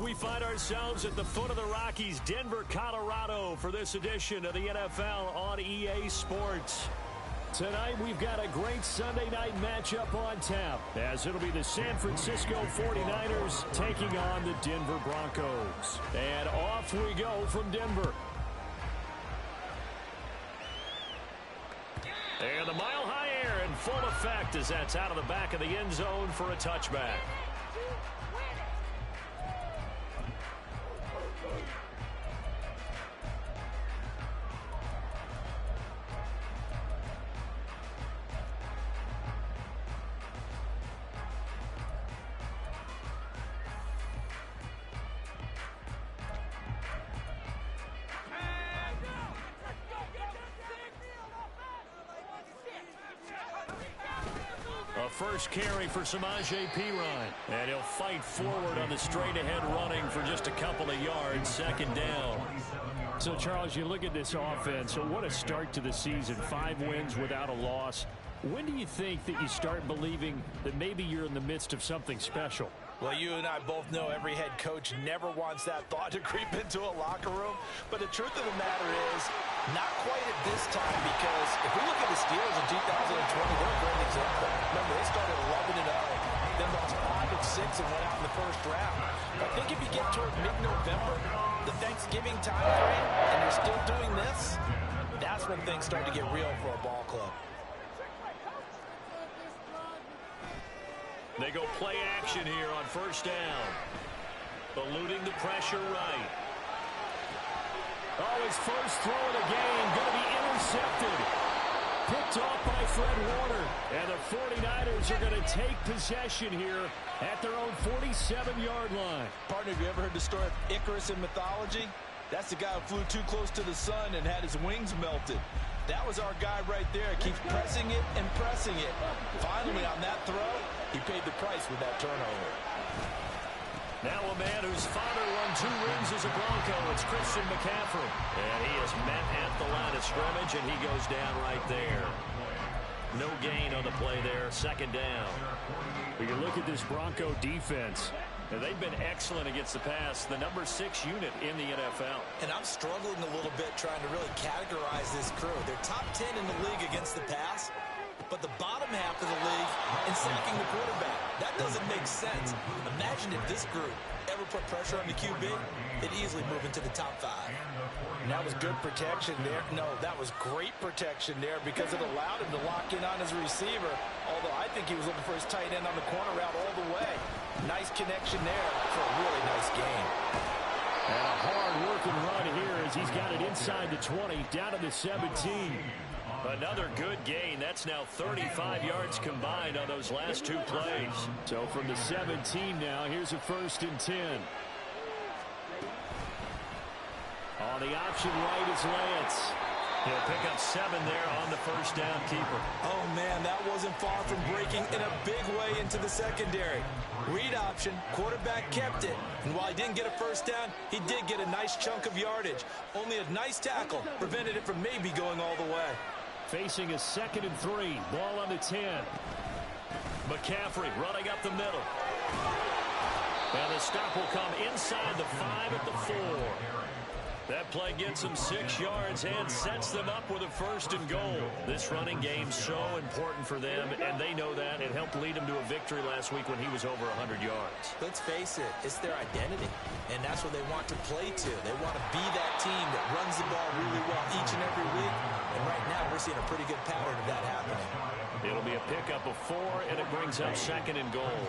We find ourselves at the foot of the Rockies, Denver, Colorado, for this edition of the NFL on EA Sports. Tonight, we've got a great Sunday night matchup on tap, as it'll be the San Francisco 49ers taking on the Denver Broncos. And off we go from Denver. And the mile-high air in full effect as that's out of the back of the end zone for a touchback. First carry for Samaje Perine. And he'll fight forward on the straight-ahead running for just a couple of yards, second down. So, Charles, you look at this offense, so what a start to the season. 5 wins without a loss. When do you think that you start believing that maybe you're in the midst of something special? Well, you and I both know every head coach never wants that thought to creep into a locker room. But the truth of the matter is, not quite at this time, because if we look at the Steelers in 2020, they're a great example. Remember, they started 11-0, then lost 5-6 and went out in the first round. I think if you get toward mid-November, the Thanksgiving time frame, and you're still doing this, that's when things start to get real for a ball club. They go play action here on first down. Eluding the pressure right. Oh, his first throw of the game going to be intercepted. Picked off by Fred Warner. And the 49ers are going to take possession here at their own 47-yard line. Partner, have you ever heard the story of Icarus in mythology? That's the guy who flew too close to the sun and had his wings melted. That was our guy right there. Keeps pressing it and pressing it. Finally, on that throw, he paid the price with that turnover. Now a man whose father won 2 rings as a Bronco. It's Christian McCaffrey. And he is met at the line of scrimmage, and he goes down right there. No gain on the play there. Second down. When you look at this Bronco defense, and they've been excellent against the pass, the number 6 unit in the NFL. And I'm struggling a little bit trying to really categorize this crew. They're top 10 in the league against the pass, but the bottom half of the league in sacking the quarterback. That doesn't make sense. Imagine if this group ever put pressure on the QB, they'd easily move into the top 5. And that was good protection there. No, that was great protection there because it allowed him to lock in on his receiver, although I think he was looking for his tight end on the corner route all the way. Nice connection there for a really nice game. And a hard-working run here as he's got it inside the 20, down to the 17. Another good gain. That's now 35 yards combined on those last 2 plays. So from the 17 now, here's a 1st and 10. On the option right is Lance. He'll pick up 7 there on the first down keeper. Oh, man, that wasn't far from breaking in a big way into the secondary. Read option, quarterback kept it. And while he didn't get a first down, he did get a nice chunk of yardage. Only a nice tackle prevented it from maybe going all the way. Facing a 2nd and 3, ball on the 10. McCaffrey running up the middle. And the stop will come inside the 5 at the 4. That play gets them 6 yards and sets them up with a 1st and goal. This running game's so important for them, and they know that. It helped lead them to a victory last week when he was over 100 yards. Let's face it, it's their identity, and that's what they want to play to. They want to be that team that runs the ball really well each and every week, and right now we're seeing a pretty good pattern of that happening. It'll be a pickup of 4, and it brings up 2nd and goal.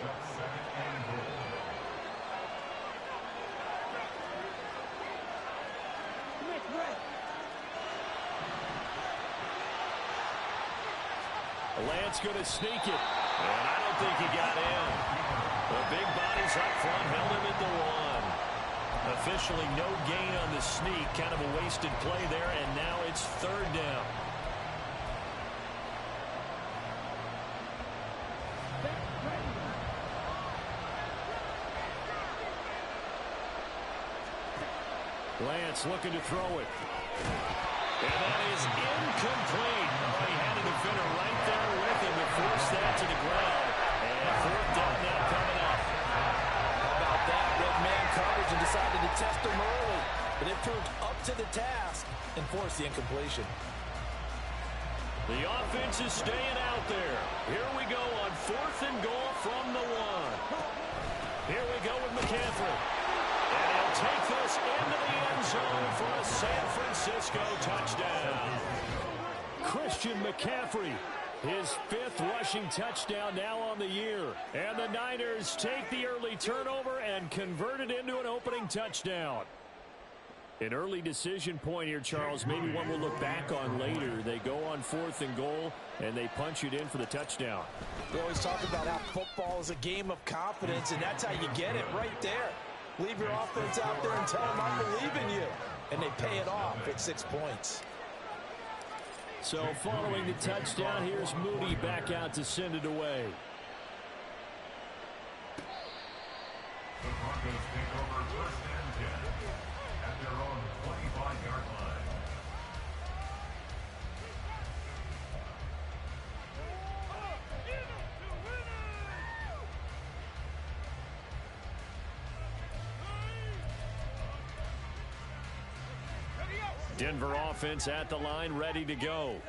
Lance going to sneak it. And I don't think he got in. The big bodies up front held him at the 1. Officially no gain on the sneak. Kind of a wasted play there, and now it's 3rd down. Lance looking to throw it. And that is incomplete. Oh, he had a defender right there with him to force that to the ground. And 4th down now coming up. How about that? Red man coverage and decided to test them early. But it proved up to the task and forced the incompletion. The offense is staying out there. Here we go on 4th and goal from the 1. Here we go with McCaffrey. And he'll take this into the end zone for a San Francisco touchdown. Christian McCaffrey, his 5th rushing touchdown now on the year. And the Niners take the early turnover and convert it into an opening touchdown. An early decision point here, Charles. Maybe one we'll look back on later. They go on 4th and goal, and they punch it in for the touchdown. We always talk about how football is a game of confidence, and that's how you get it right there. Leave your offense out there and tell them I believe in you. And they pay it off at 6 points. So following the touchdown, here's Moody back out to send it away. The Broncos take over 1st and 10 at their own 25-yard line. Denver offense at the line, ready to go.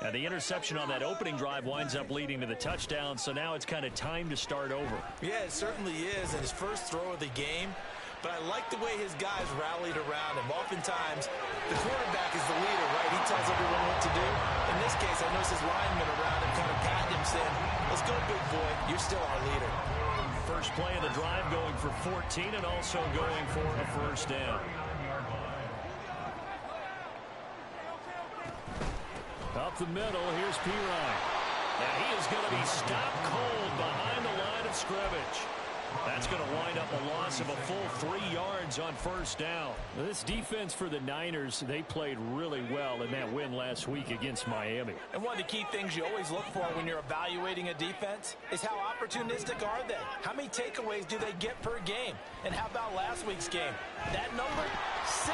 And the interception on that opening drive winds up leading to the touchdown, so now it's kind of time to start over. Yeah, it certainly is in his first throw of the game. But I like the way his guys rallied around him. Oftentimes, the quarterback is the leader, right? He tells everyone what to do. In this case, I noticed his linemen around him kind of patting him, saying, let's go, big boy. You're still our leader. First play of the drive going for 14 and also going for a first down. Up the middle, here's Pirine. And he is going to be stopped cold behind the line of scrimmage. That's going to wind up a loss of a full 3 yards on first down. This defense for the Niners, they played really well in that win last week against Miami. And one of the key things you always look for when you're evaluating a defense is how opportunistic are they? How many takeaways do they get per game? And how about last week's game? That number? 6.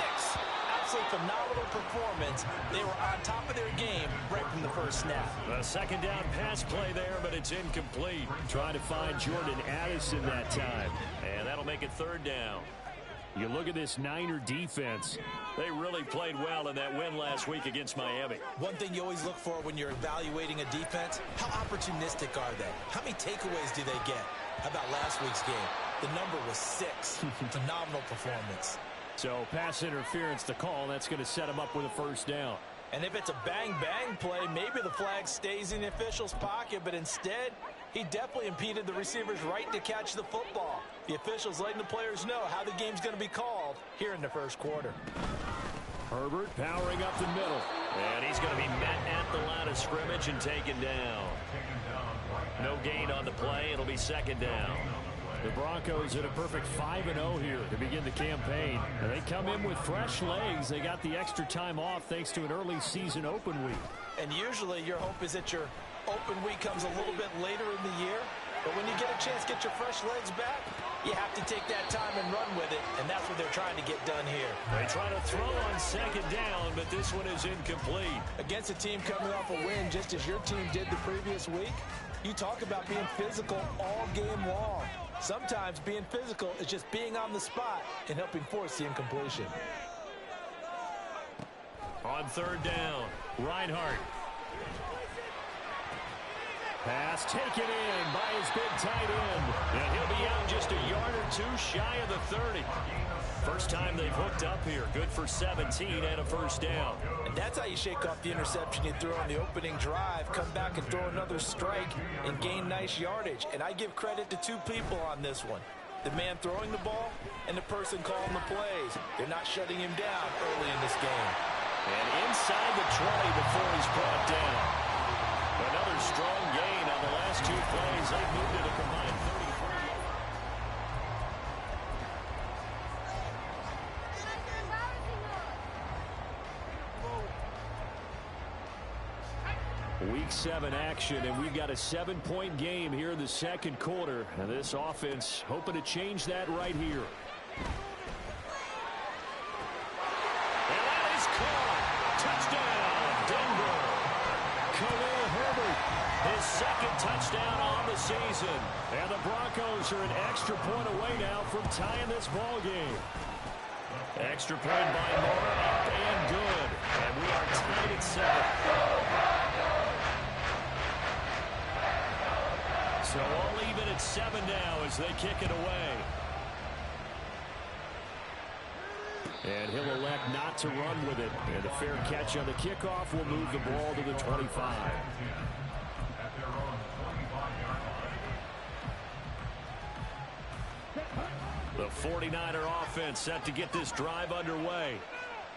Absolutely phenomenal performance. They were on top of their game right from the first snap. A second down pass play there, but it's incomplete. Trying to find Jordan Addison that time. And that'll make it 3rd down. You look at this Niner defense. They really played well in that win last week against Miami. One thing you always look for when you're evaluating a defense, how opportunistic are they? How many takeaways do they get? How about last week's game? The number was 6. Phenomenal performance. So pass interference to call. That's going to set him up with a first down. And if it's a bang-bang play, maybe the flag stays in the official's pocket, but instead, he definitely impeded the receiver's right to catch the football. The official's letting the players know how the game's going to be called here in the first quarter. Herbert powering up the middle. And he's going to be met at the line of scrimmage and taken down. No gain on the play. It'll be 2nd down. The Broncos at a perfect 5-0 here to begin the campaign. And they come in with fresh legs. They got the extra time off thanks to an early season open week. And usually your hope is that your open week comes a little bit later in the year. But when you get a chance to get your fresh legs back, you have to take that time and run with it. And that's what they're trying to get done here. They try to throw on 2nd down, but this one is incomplete. Against a team coming off a win just as your team did the previous week, you talk about being physical all game long. Sometimes being physical is just being on the spot and helping force the incompletion. On 3rd down, Reinhardt. Pass taken in by his big tight end. And he'll be out just a yard or 2 shy of the 30. First time they've hooked up here. Good for 17 and a first down. And that's how you shake off the interception you threw on the opening drive. Come back and throw another strike and gain nice yardage. And I give credit to 2 people on this one. The man throwing the ball and the person calling the plays. They're not shutting him down early in this game. And inside the 20 before he's brought down. Another strong gain on the last 2 plays. They've moved it a combined 33. Week 7 action, and we've got a 7-point game here in the second quarter. And this offense hoping to change that right here. And that is caught. Touchdown, Denver. Khalil Herbert, his second touchdown on the season. And the Broncos are an extra point away now from tying this ball game. Extra point by Moore, up and good. And we are tied at 7. So all even at 7 now as they kick it away. And he'll elect not to run with it. And a fair catch on the kickoff will move the ball to the 25. The 49er offense set to get this drive underway.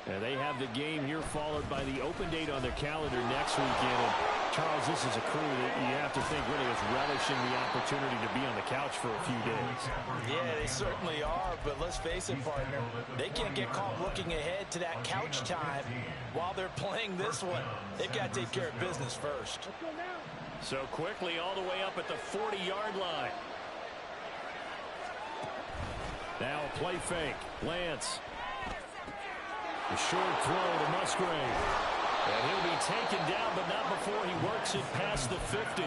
And they have the game here followed by the open date on their calendar next weekend. And Charles, this is a crew that you have to think really is relishing the opportunity to be on the couch for a few days. Yeah, they certainly are, but let's face it, partner. They can't get caught looking ahead to that couch time while they're playing this one. They've got to take care of business first. So quickly all the way up at the 40-yard line. Now a play fake. Lance. A short throw to Musgrave. And he'll be taken down, but not before he works it past the 50.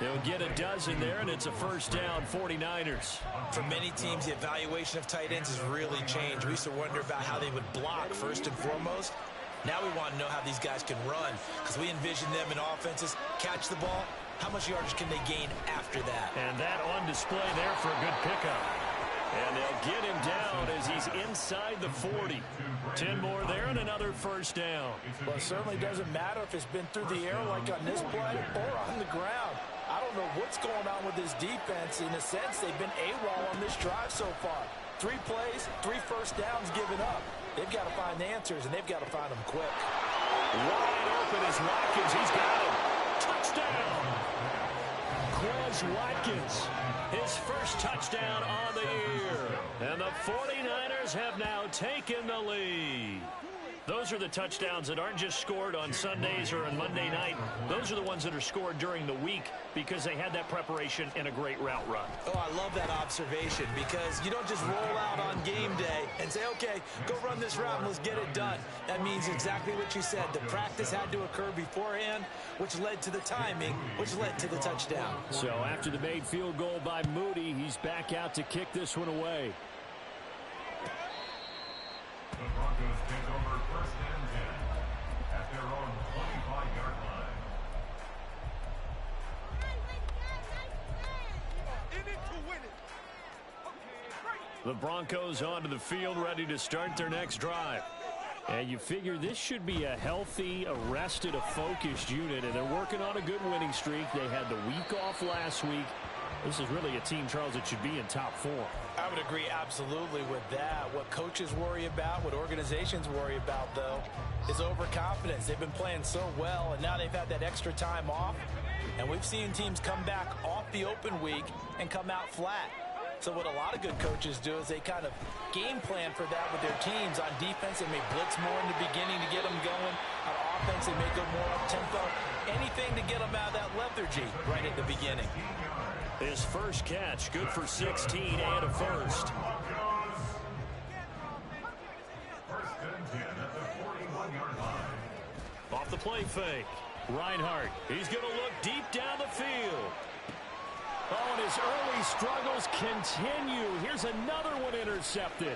They'll get a dozen there, and it's a first down, 49ers. For many teams, the evaluation of tight ends has really changed. We used to wonder about how they would block first and foremost. Now we want to know how these guys can run, because we envision them in offenses catch the ball. How much yardage can they gain after that? And that on display there for a good pickup. And they'll get him down as he's inside the 40. 10 more there and another first down. Well, it certainly doesn't matter if it's been through the air like on this play or on the ground. I don't know what's going on with this defense. In a sense, they've been AWOL on this drive so far. 3 plays, 3 first downs given up. They've got to find answers, and they've got to find them quick. Wide open is Watkins. He's got him. Touchdown. Quez Watkins. His first touchdown on the year. And the 49ers have now taken the lead. Those are the touchdowns that aren't just scored on Sundays or on Monday night. Those are the ones that are scored during the week because they had that preparation and a great route run. Oh, I love that observation because you don't just roll out on game day and say, okay, go run this route and let's get it done. That means exactly what you said. The practice had to occur beforehand, which led to the timing, which led to the touchdown. So after the made field goal by Moody, he's back out to kick this one away. The Broncos take over first and 10 at their own 25-yard line. The Broncos onto the field, ready to start their next drive. And you figure this should be a healthy, arrested, a focused unit, and they're working on a good winning streak. They had the week off last week. This is really a team, Charles, that should be in top 4. I would agree absolutely with that. What coaches worry about, what organizations worry about, though, is overconfidence. They've been playing so well, and now they've had that extra time off. And we've seen teams come back off the open week and come out flat. So what a lot of good coaches do is they kind of game plan for that with their teams. On defense, they may blitz more in the beginning to get them going. On offense, they may go more up-tempo. Anything to get them out of that lethargy right at the beginning. His first catch, good for 16 and a first. First and 10 at the 41-yard line. Off the play fake. Reinhardt, he's going to look deep down the field. Oh, and his early struggles continue. Here's another one intercepted.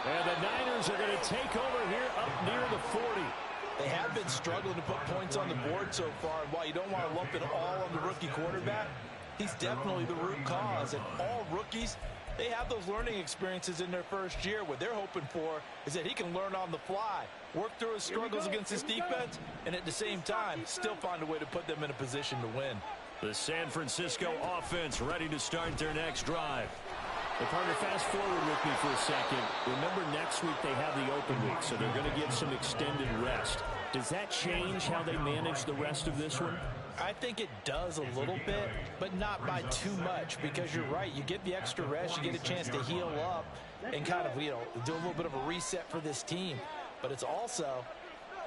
And the Niners are going to take over here up near the 40. They have been struggling to put points on the board so far, and while you don't want to lump it all on the rookie quarterback, he's definitely the root cause. And all rookies, they have those learning experiences in their first year. What they're hoping for is that he can learn on the fly, work through his struggles against his defense, and at the same time, still find a way to put them in a position to win. The San Francisco offense ready to start their next drive. The partner, fast forward with me for a second. Remember, next week they have the open week, so they're going to get some extended rest. Does that change how they manage the rest of this one? I think it does a little bit, but not by too much, because you're right. You get the extra rest, you get a chance to heal up and kind of, do a little bit of a reset for this team. But it's also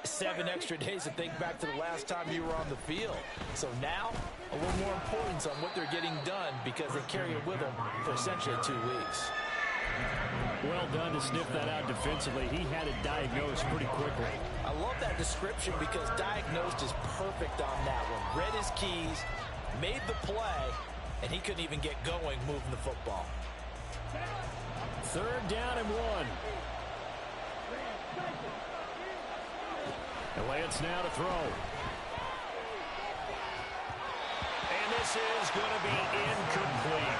7 extra days to think back to the last time you were on the field. So now, a little more importance on what they're getting done because they carry it with them for essentially 2 weeks. Well done to sniff that out defensively. He had it diagnosed pretty quickly. I love that description because diagnosed is perfect on that one. Read his keys, made the play, and he couldn't even get going moving the football. 3rd down and 1. And Lance now to throw. And this is going to be incomplete.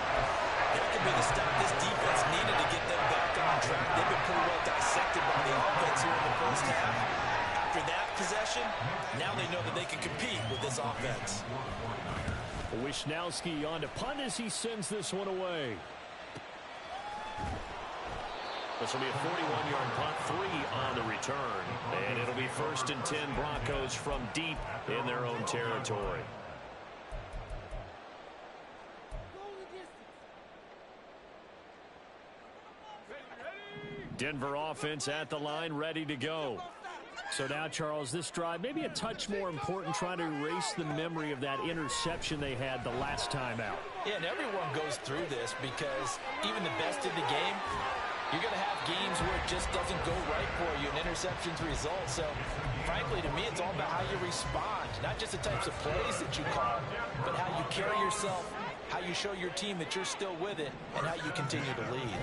That could be the stop this defense needed to get them back on track. They've been pretty well dissected by the offense here in the first half. After that possession, now they know that they can compete with this offense. Wisnowski on to punt as he sends this one away. This will be a 41-yard punt, 3 on the return. And it'll be 1st and 10 Broncos from deep in their own territory. Denver offense at the line, ready to go. So now, Charles, this drive maybe a touch more important, trying to erase the memory of that interception they had the last time out. Yeah, and everyone goes through this because even the best in the game, you're going to have games where it just doesn't go right for you, and interceptions result. So, frankly, to me, it's all about how you respond, not just the types of plays that you call, but how you carry yourself, how you show your team that you're still with it, and how you continue to lead.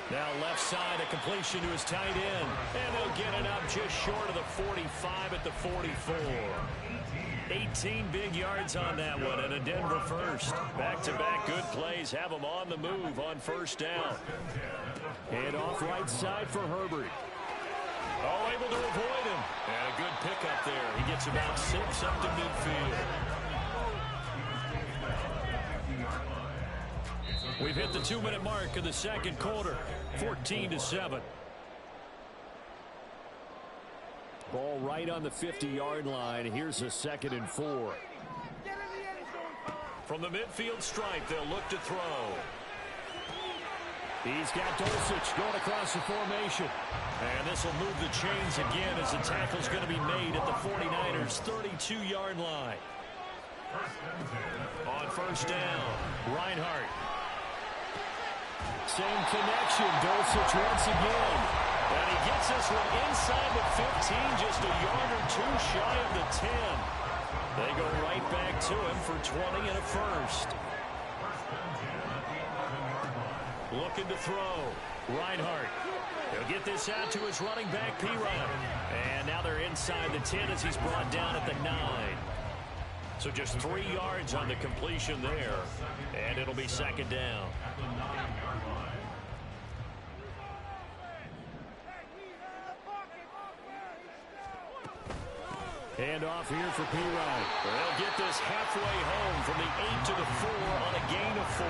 Now left side, a completion to his tight end. And they'll get it up just short of the 45 at the 44. 18 big yards on that one, and a Denver first. Back-to-back good plays have them on the move on 1st down. And off right side for Herbert. Oh, able to avoid him. And a good pickup there. He gets about 6 up to midfield. We've hit the 2-minute mark of the 2nd quarter. 14-7. Ball right on the 50-yard line. Here's a 2nd and 4. From the midfield stripe, they'll look to throw. He's got Dulcich going across the formation. And this will move the chains again as the tackle's going to be made at the 49ers' 32-yard line. On 1st down, Reinhardt. Same connection, Dulcich once again. And he gets this one inside the 15, just a yard or 2 shy of the 10. They go right back to him for 20 and a first. Looking to throw. Reinhardt. He'll get this out to his running back, P-Ryan. And now they're inside the 10 as he's brought down at the 9. So just 3 yards on the completion there. And it'll be 2nd down. Hand off here for P-Ryan. They'll get this halfway home from the 8 to the 4 on a gain of 4.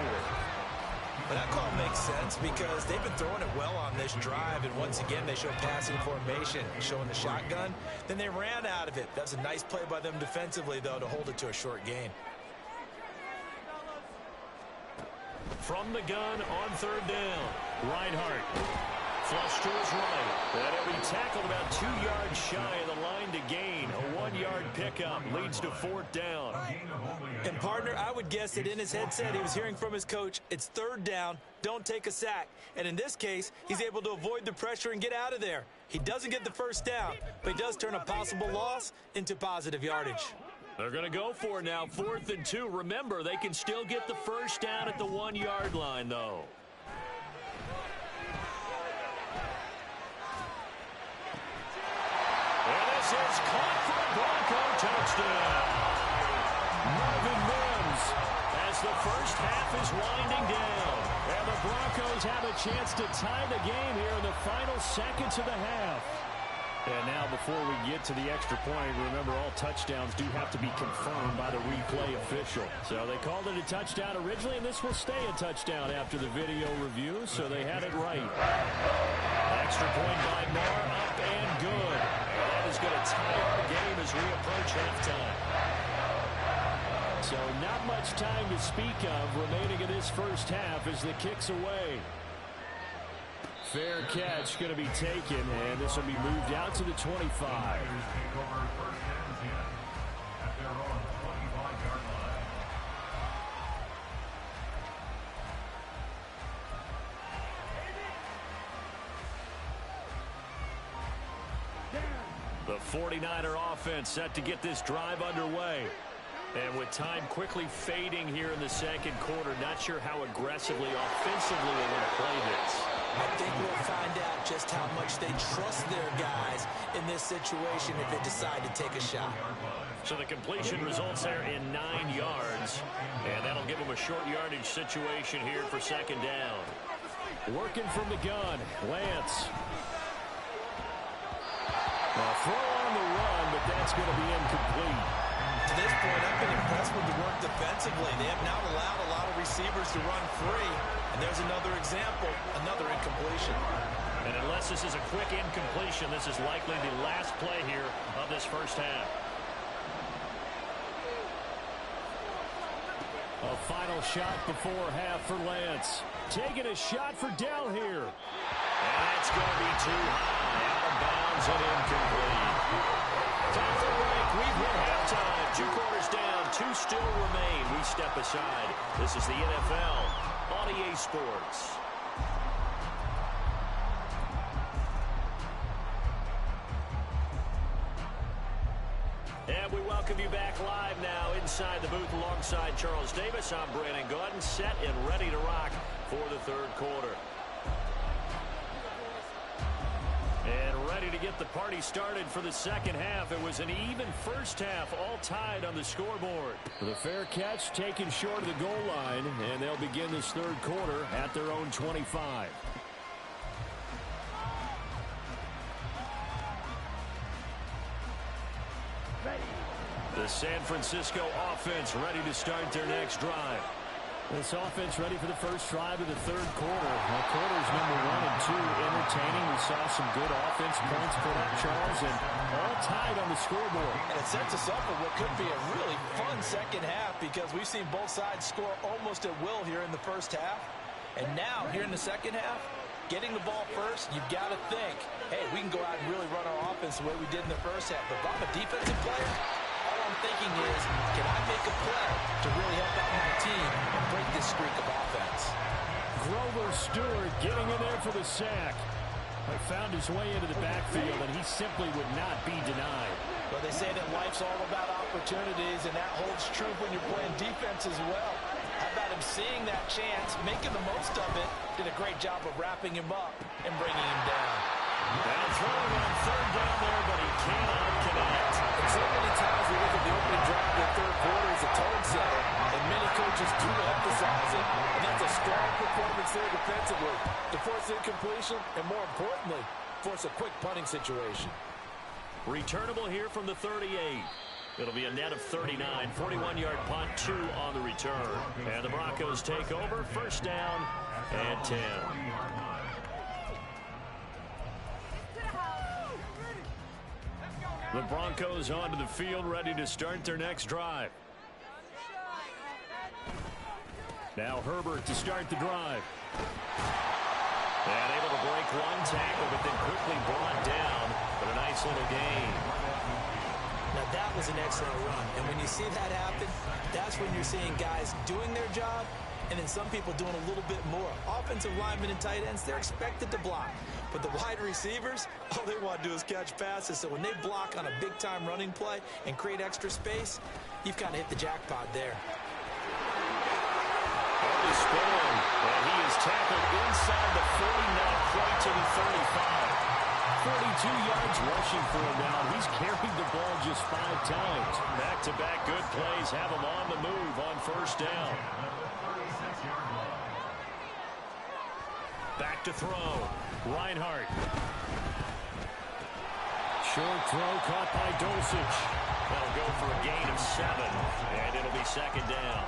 But that call makes sense because they've been throwing it well on this drive, and once again they show passing formation, showing the shotgun. Then they ran out of it. That was a nice play by them defensively, though, to hold it to a short gain. From the gun on 3rd down, Reinhardt. Flush to his right. And he'll be tackled about 2 yards shy of the line to gain. A 1-yard pickup leads to 4th down. And, partner, I would guess that in his headset he was hearing from his coach, it's 3rd down, don't take a sack. And in this case, he's able to avoid the pressure and get out of there. He doesn't get the 1st down, but he does turn a possible loss into positive yardage. They're going to go for it now, 4th and 2. Remember, they can still get the 1st down at the 1-yard line, though. This is caught for a Bronco touchdown. Marvin Mims as the first half is winding down. And the Broncos have a chance to tie the game here in the final seconds of the half. And now before we get to the extra point, remember all touchdowns do have to be confirmed by the replay official. So they called it a touchdown originally, and this will stay a touchdown after the video review, so they had it right. Extra point by Marr, up and good. That is going to tie our game as we approach halftime. So not much time to speak of remaining in this first half as the kick's away. Fair catch going to be taken, and this will be moved out to the 25. The 49er offense set to get this drive underway. And with time quickly fading here in the second quarter, not sure how aggressively, offensively they want to play this. I think we'll find out just how much they trust their guys in this situation if they decide to take a shot. So the completion results there in 9 yards. And that'll give them a short yardage situation here for second down. Working from the gun, Lance. A throw on the run, but that's going to be incomplete. To this point, I've been impressed with the work defensively. They have not allowed a lot of receivers to run free. And there's another example, another incompletion. And unless this is a quick incompletion, this is likely the last play here of this first half. A final shot before half for Lance. Taking a shot for Dell here. And that's going to be too high. Out of bounds and incomplete. Time for the break. We've hit halftime. 2 quarters down. 2 still remain. We step aside. This is the NFL on EA Sports. And we welcome you back live now inside the booth alongside Charles Davis. I'm Brandon Gaudin, set and ready to rock for the third quarter. And ready to get the party started for the second half. It was an even first half, all tied on the scoreboard. The fair catch taken short of the goal line, and they'll begin this third quarter at their own 25. The San Francisco offense ready to start their next drive. This offense ready for the first drive of the third quarter. Now, quarters number 1 and 2 entertaining. We saw some good offense points put up, Charles, and all tied on the scoreboard. And it sets us up for what could be a really fun second half because we've seen both sides score almost at will here in the first half. And now, here in the second half, getting the ball first, you've got to think, hey, we can go out and really run our offense the way we did in the first half. But if I'm a defensive player, all I'm thinking is, can I make a play to really help out my team and break this streak of offense? Grover Stewart getting in there for the sack. He found his way into the backfield, and he simply would not be denied. Well, they say that life's all about opportunities, and that holds true when you're playing defense as well. How about him seeing that chance, making the most of it, did a great job of wrapping him up and bringing him down. And throwing on third down there, but he cannot connect. And so many times we look at the opening drive of the third quarter as a tone setter, and many coaches do emphasize it. And that's a strong performance there defensively to force incompletion and, more importantly, force a quick punting situation. Returnable here from the 38. It'll be a net of 39, 41-yard punt, 2 on the return. And the Broncos take over, first down and 10. The Broncos onto the field, ready to start their next drive. Now Herbert to start the drive. And able to break one tackle, but then quickly brought down for a nice little gain. Now that was an excellent run, and when you see that happen, that's when you're seeing guys doing their job and then some people doing a little bit more. Offensive linemen and tight ends, they're expected to block. But the wide receivers, all they want to do is catch passes. So when they block on a big-time running play and create extra space, you've kind of hit the jackpot there. Early spin, and he is tackled inside the 40, now play to the 35. 42 yards rushing for him now. He's carried the ball just 5 times. Back-to-back good plays have him on the move on first down. Back to throw. Reinhardt. Short throw caught by Dulcich. That'll go for a gain of 7, and it'll be second down.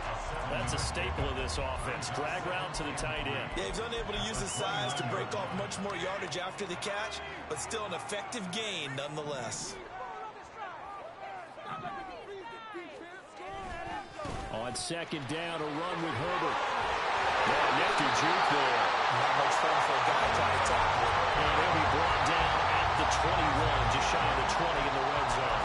That's a staple of this offense. Drag route to the tight end. Yeah, he's unable to use his size to break off much more yardage after the catch, but still an effective gain nonetheless. On second down, a run with Herbert. Nifty juke there. Not much fun for a guy trying to tackle it. And he'll be brought down at the 21, just shy of the 20 in the red zone.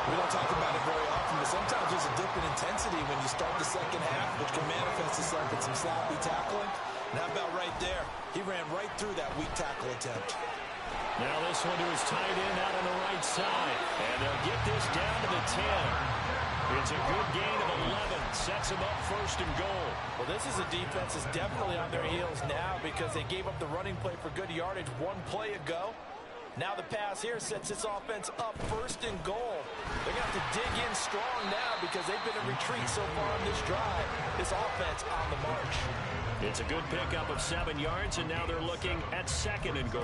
We don't talk about it very often, but sometimes there's a dip in intensity when you start the second half, which can manifest itself in some sloppy tackling. And how about right there? He ran right through that weak tackle attempt. Now this one to his tight end out on the right side. And they'll get this down to the 10. It's a good gain of 11. Sets him up first and goal. Well, this is a defense that's definitely on their heels now because they gave up the running play for good yardage one play ago. Now the pass here sets this offense up first and goal. They're going to have to dig in strong now because they've been in retreat so far on this drive. This offense on the march. It's a good pickup of 7 yards, and now they're looking at second and goal.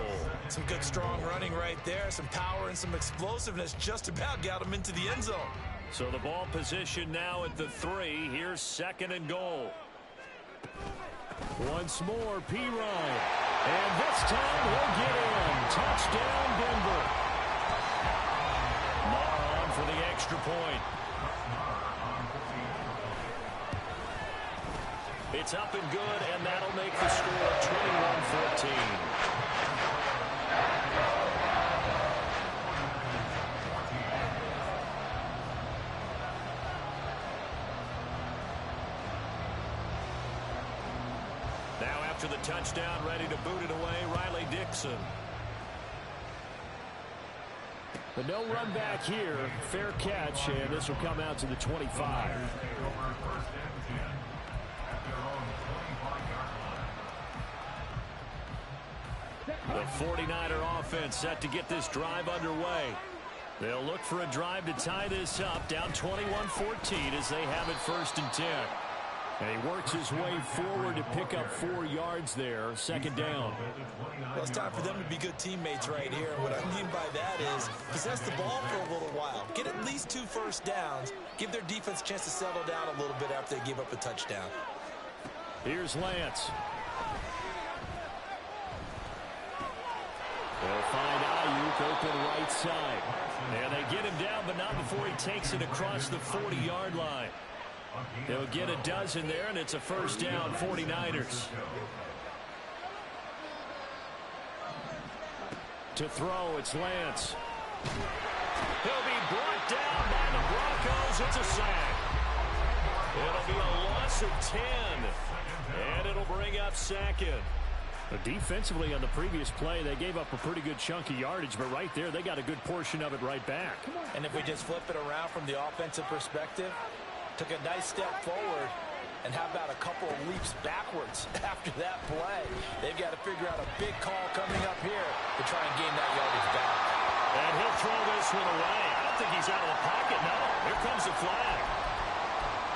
Some good strong running right there. Some power and some explosiveness just about got them into the end zone. So the ball position now at the 3. Here's second and goal. Once more, P-Ryan. And this time he'll get in. Touchdown, Denver. Marr on for the extra point. It's up and good, and that'll make the score 21-14. Now after the touchdown, ready to boot it away, Riley Dixon. But no run back here. Fair catch, and this will come out to the 25. The 49er offense set to get this drive underway. They'll look for a drive to tie this up, down 21-14 as they have it first and 10. And he works his way forward to pick up 4 yards there, second down. Well, it's time for them to be good teammates right here. What I mean by that is possess the ball for a little while. Get at least 2 first downs. Give their defense a chance to settle down a little bit after they give up a touchdown. Here's Lance. They'll find Ayuk open right side. And they get him down, but not before he takes it across the 40-yard line. They'll get a dozen there, and it's a first down, 49ers. To throw, it's Lance. He'll be brought down by the Broncos. It's a sack. It'll be a loss of 10, and it'll bring up second. Defensively on the previous play, they gave up a pretty good chunk of yardage, but right there, they got a good portion of it right back. And if we just flip it around from the offensive perspective, took a nice step forward, and how about a couple of leaps backwards after that play? They've got to figure out a big call coming up here to try and gain that yardage back. And he'll throw this one away. I don't think he's out of the pocket. No, here comes the flag.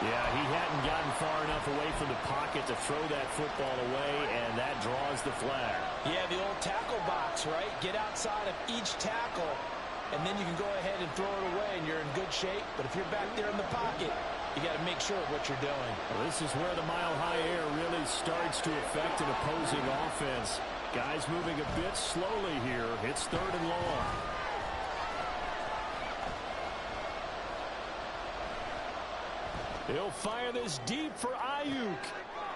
Yeah, he hadn't gotten far enough away from the pocket to throw that football away, and that draws the flag. Yeah, the old tackle box, right? Get outside of each tackle, and then you can go ahead and throw it away, and you're in good shape. But if you're back there in the pocket, you got to make sure of what you're doing. Well, this is where the mile-high air really starts to affect an opposing offense. Guys moving a bit slowly here. It's third and long. He'll fire this deep for Ayuk.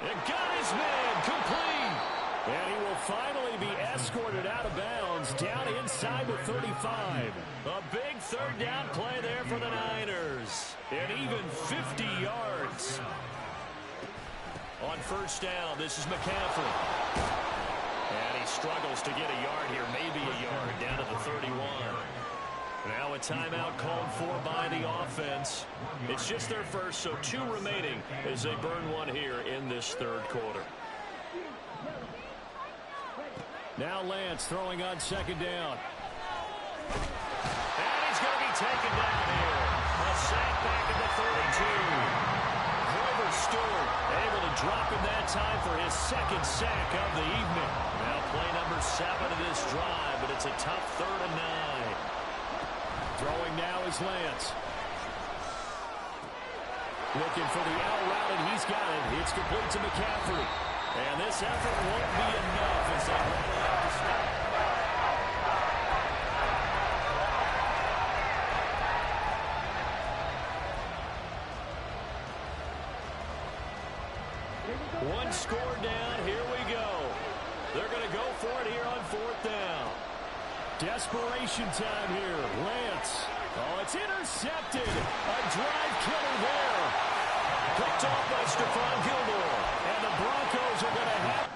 And got his man complete. And he will finally be escorted out of bounds down inside the 35. A big third down play there for the Niners. And even 50 yards. On first down, this is McCaffrey. And he struggles to get a yard here, maybe a yard, down to the 31. Now a timeout called for by the offense. It's just their first, so 2 remaining as they burn one here in this third quarter. Now Lance throwing on second down. And he's going to be taken down here. A sack back at the 32. Grover Stewart able to drop him that time for his second sack of the evening. Now play number 7 of this drive, but it's a tough 3rd and 9. Throwing now is Lance. Looking for the out route, and he's got it. It's complete to McCaffrey. And this effort won't be enough as they run out to stop. One score down. Here we go. They're going to go for it here on 4th down. Desperation time here. Lance. Oh, it's intercepted. A drive killer there. Picked off by Stephon Gilmore. And the Broncos are going to have...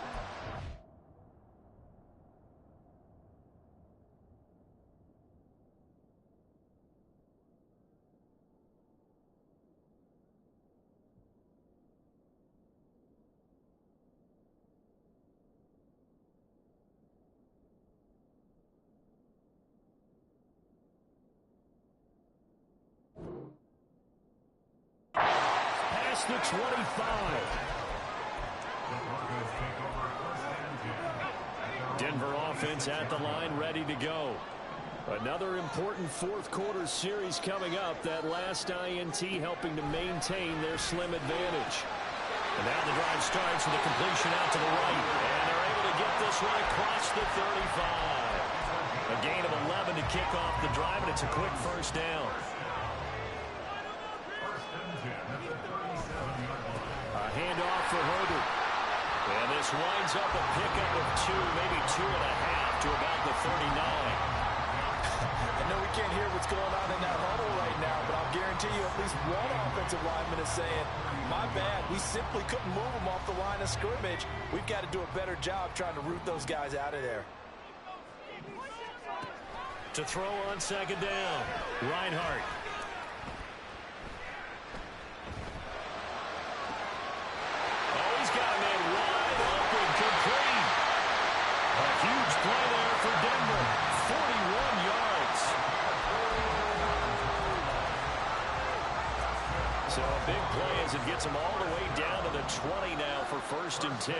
across the 25. Denver offense at the line, ready to go. Another important fourth quarter series coming up. That last INT helping to maintain their slim advantage. And now the drive starts with a completion out to the right. And they're able to get this one across the 35. A gain of 11 to kick off the drive, and it's a quick first down. A handoff for Herbert. And this winds up a pickup of 2, maybe 2.5 to about the 39. I know we can't hear what's going on in that huddle right now, but I'll guarantee you at least one offensive lineman is saying, my bad, we simply couldn't move them off the line of scrimmage. We've got to do a better job trying to root those guys out of there. To throw on second down, Reinhardt. Oh, he's got a man wide open, complete. A huge play there for Denver, 41 yards. So a big play as it gets them all the way down to the 20 now for 1st and 10.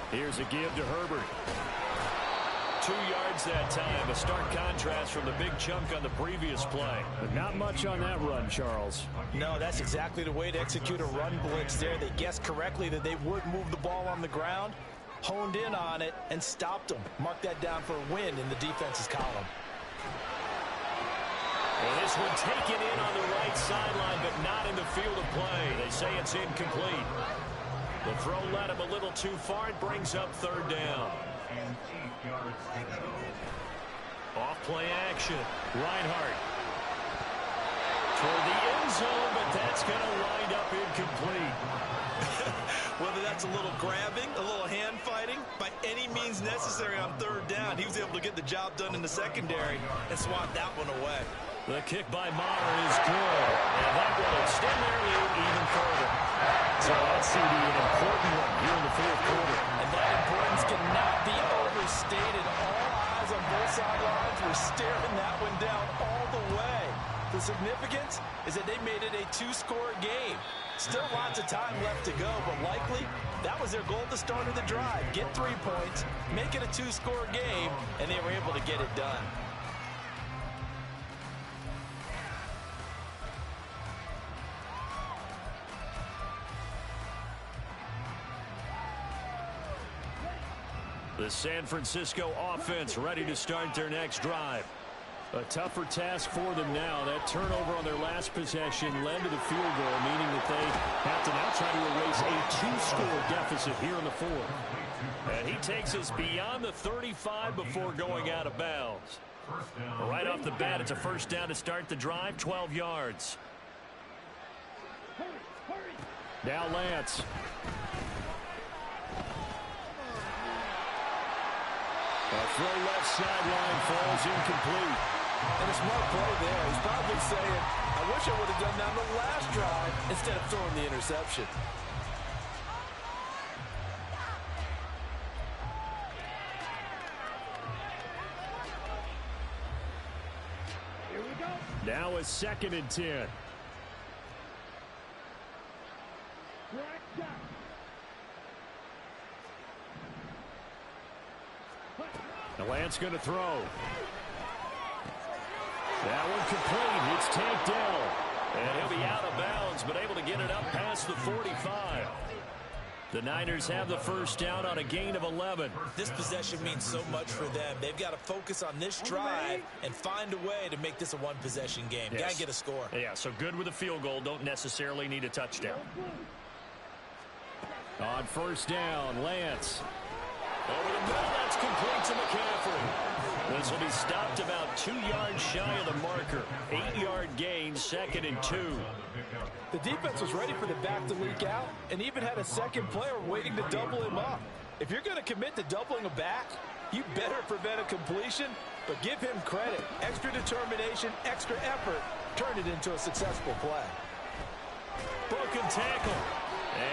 Here's a give to Herbert. 2 yards that time. A stark contrast from the big chunk on the previous play. But not much on that run, Charles. No, that's exactly the way to execute a run blitz there. They guessed correctly that they would move the ball on the ground, honed in on it, and stopped them. Mark that down for a win in the defense's column. Well, this one taken in on the right sideline, but not in the field of play. They say it's incomplete. The throw led him a little too far. It brings up 3rd down. Off play action. Reinhardt. Toward the end zone, but that's going to wind up incomplete. Whether that's a little grabbing, a little hand fighting, by any means necessary on 3rd down, he was able to get the job done in the secondary and swat that one away. The kick by Maher is good. And that will extend their lead even further. So that's CD, an important one here in the 4th quarter. And that importance cannot be overstated. All eyes on both sidelines were staring that one down all the way. The significance is that they made it a 2-score game. Still lots of time left to go, but likely that was their goal at the start of the drive. Get 3 points, make it a 2-score game, and they were able to get it done. The San Francisco offense ready to start their next drive. A tougher task for them now. That turnover on their last possession led to the field goal, meaning that they have to now try to erase a 2-score deficit here in the 4th. And he takes us beyond the 35 before going out of bounds. Right off the bat, it's a 1st down to start the drive, 12 yards. Now Lance. A throw left sideline falls incomplete. And a smart play there. He's probably saying, I wish I would have done that on the last drive instead of throwing the interception. Here we go. Now a 2nd and 10. Now Lance going to throw. That one complete. It's tanked down. And he'll be out of bounds, but able to get it up past the 45. The Niners have the 1st down on a gain of 11. This possession means so much for them. They've got to focus on this drive and find a way to make this a 1-possession game. Yes. Got to get a score. Yeah, so good with a field goal. Don't necessarily need a touchdown. On 1st down, Lance. Over the middle, that's complete to McCaffrey. This will be stopped about 2 yards shy of the marker. 8-yard gain, 2nd and 2. The defense was ready for the back to leak out and even had a second player waiting to double him up. If you're going to commit to doubling a back, you better prevent a completion, but give him credit. Extra determination, extra effort, turn it into a successful play. Broken tackle.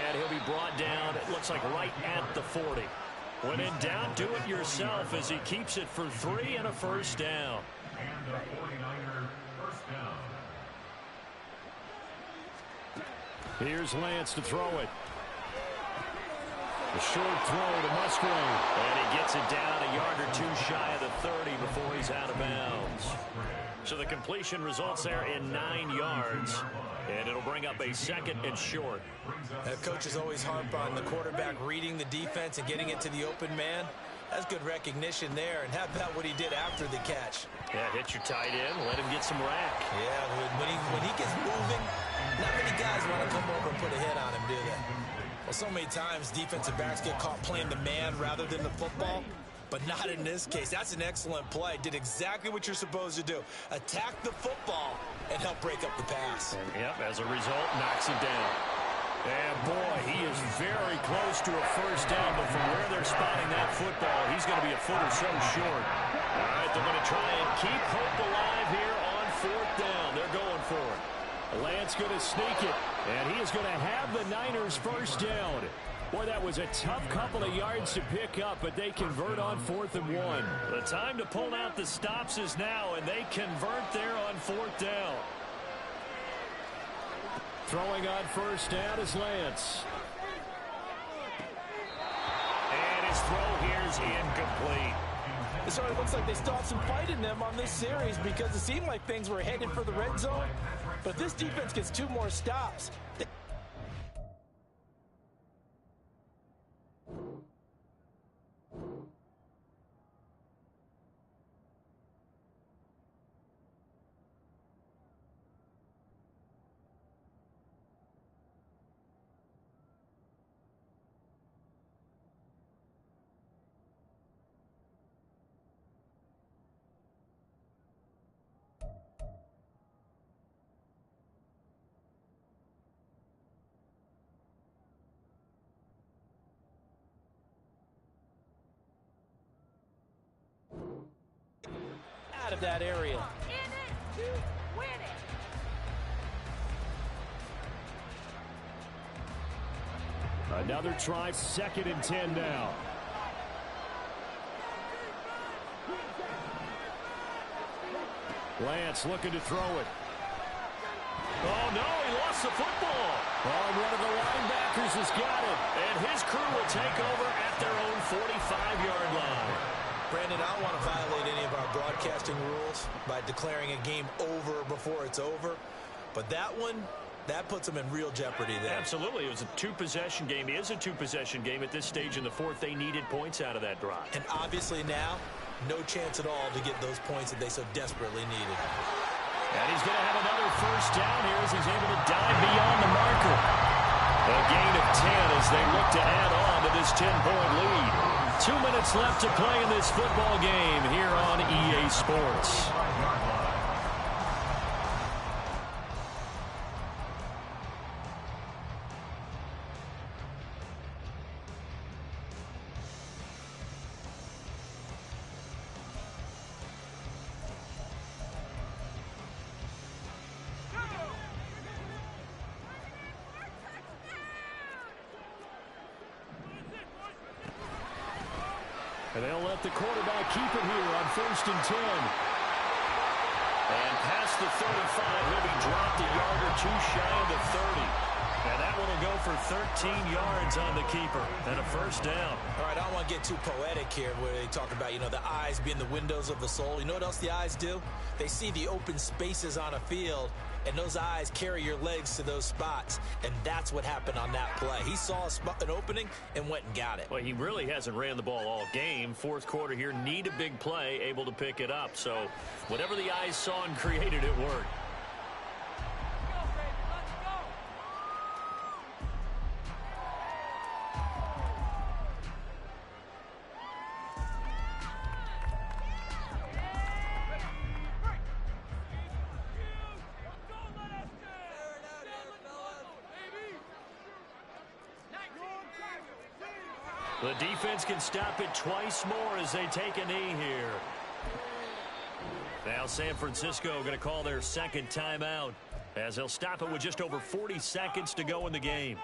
And he'll be brought down, it looks like right at the 40. When in doubt, do it yourself as he keeps it for 3 and a 1st down. And a 49er 1st down. Here's Lance to throw it. The short throw to Musgrave. And he gets it down a yard or two shy of the 30 before he's out of bounds. So the completion results there in 9 yards. And it'll bring up a 2nd and short. Coaches always harp on the quarterback reading the defense and getting it to the open man. That's good recognition there. And how about what he did after the catch? Yeah, hit your tight end, let him get some rack. Yeah, when he gets moving, not many guys want to come over and put a hit on him, do they? Well, so many times defensive backs get caught playing the man rather than the football, but not in this case. That's an excellent play. Did exactly what you're supposed to do. Attack the football and help break up the pass. And, yep, as a result, knocks it down. And, boy, he is very close to a first down, but from where they're spotting that football, he's going to be a foot or so short. All right, they're going to try and keep hope alive here on 4th down. They're going for it. Lance going to sneak it, and he is going to have the Niners first down. Boy, that was a tough couple of yards to pick up, but they convert on 4th and 1. The time to pull out the stops is now, and they convert there on 4th down. Throwing on first down is Lance. And his throw here is incomplete. It sort of looks like they still have some fight in them on this series because it seemed like things were headed for the red zone. But if this defense gets 2 more stops, out of that area. In it to win it. Another try, 2nd and 10 now. Lance looking to throw it. Oh, no, he lost the football. Oh, and one of the linebackers has got it. And his crew will take over at their own 45-yard line. Brandon, I don't want to violate any of our broadcasting rules by declaring a game over before it's over. But that one, that puts them in real jeopardy there. Absolutely. It was a 2-possession game. It is a 2-possession game at this stage in the 4th. They needed points out of that drive. And obviously now, no chance at all to get those points that they so desperately needed. And he's going to have another first down here as he's able to dive beyond the marker. A gain of 10 as they look to add on to this 10-point lead. 2 minutes left to play in this football game here on EA Sports. And they'll let the quarterback keep it here on 1st and 10. And past the 35, he'll be dropped a yard or two shy of the 30. And that one will go for 13 yards on the keeper and a first down. All right, I don't want to get too poetic here where they talk about, the eyes being the windows of the soul. You know what else the eyes do? They see the open spaces on a field, and those eyes carry your legs to those spots, and that's what happened on that play. He saw an opening and went and got it. Well, he really hasn't ran the ball all game. 4th quarter here, need a big play, able to pick it up. So whatever the eyes saw and created, it worked. The defense can stop it twice more as they take a knee here. Now San Francisco going to call their 2nd timeout as they'll stop it with just over 40 seconds to go in the game.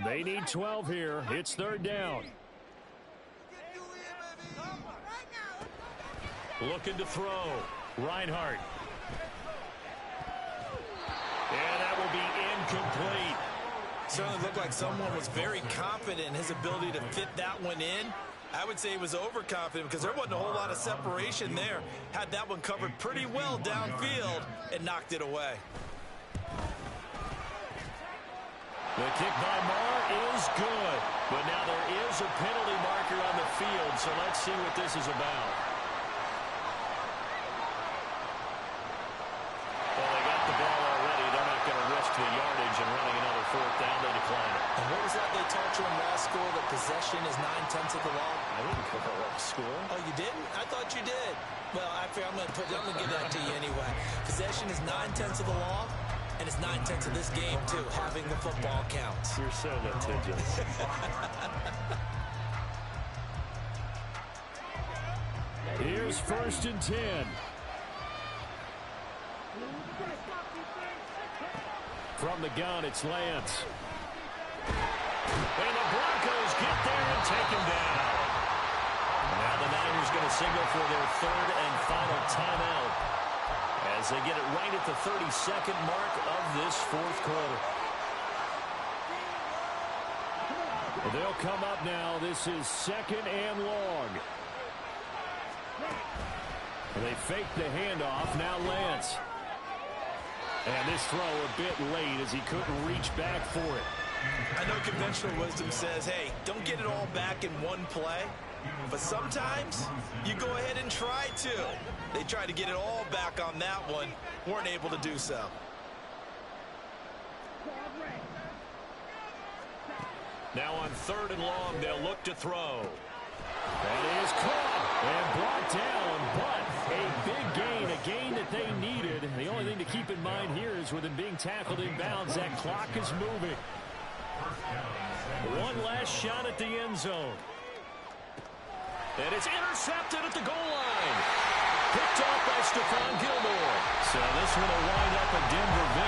They need 12 here. It's 3rd down. Looking to throw. Reinhardt. And that certainly looked like someone was very confident in his ability to fit that one in. I would say he was overconfident because there wasn't a whole lot of separation there. Had that one covered pretty well downfield and knocked it away. The kick by Marr is good. But now there is a penalty marker on the field, so let's see what this is about. Well, they got the ball already. They're not going to risk the yardage and running another fourth down. They decline it. And what was that they taught you in law school, that possession is 9/10 of the law? I didn't go to school. Oh, you didn't? I thought you did. Well, I'm going to give that to you anyway. Possession is 9/10 of the law. And it's 9/10 of this game, too. Having the football counts. You're so litigious. Here's 1st and 10. From the gun, it's Lance. And the Broncos get there and take him down. Now the Niners going to signal for their 3rd and final timeout, as they get it right at the 32nd mark of this 4th quarter. They'll come up now. This is 2nd and long. They fake the handoff. Now Lance. And this throw a bit late as he couldn't reach back for it. I know conventional wisdom says, hey, don't get it all back in one play. But sometimes you go ahead and try to. They tried to get it all back on that one. Weren't able to do so. Now on 3rd and long, they'll look to throw. That is caught and brought down, but a big gain, a gain that they needed. The only thing to keep in mind here is with him being tackled in bounds, that clock is moving. One last shot at the end zone. And it's intercepted at the goal line. Picked off by Stephon Gilmore. So this one will wind up a Denver victory.